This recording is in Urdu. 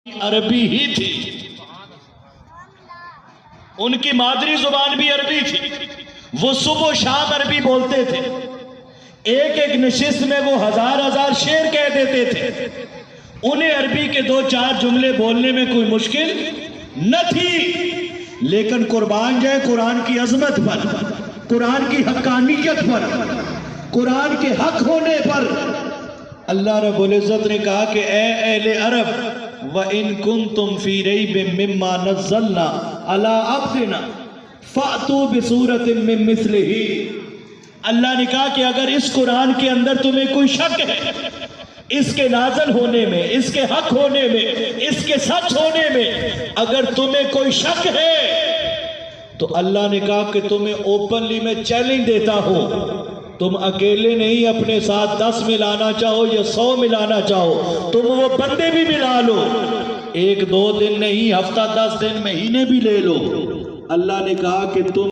عربی ہی تھی، ان کی مادری زبان بھی عربی تھی، وہ صبح و شام عربی بولتے تھے، ایک ایک نشست میں وہ ہزار شعر کہہ دیتے تھے، انہیں عربی کے دو چار جملے بولنے میں کوئی مشکل نہ تھی، لیکن قربان جائے قرآن کی عظمت پر، قرآن کی حقانیت پر، قرآن کے حق ہونے پر اللہ رب العزت نے کہا کہ اے اہل عرب وَإِن كُنتُمْ فِي رَيْبٍ مِّمَّا نَزَّلْنَا عَلَىٰ عَبْدِنَا فَأْتُوا بِسُورَةٍ مِّن مِّثْلِهِ، اللہ نے کہا کہ اگر اس قرآن کے اندر تمہیں کوئی شک ہے، اس کے نازل ہونے میں، اس کے حق ہونے میں، اس کے سچ ہونے میں اگر تمہیں کوئی شک ہے تو اللہ نے کہا کہ تمہیں اوپنلی میں چیلنج دیتا ہوں، تم اکیلے نہیں اپنے ساتھ 10 ملانا چاہو یا 100 ملانا چاہو، تم وہ بندے بھی ملا لو، 1 2 دن نہیں، ہفتہ 10 دن مہینے بھی لے لو، اللہ نے کہا کہ تم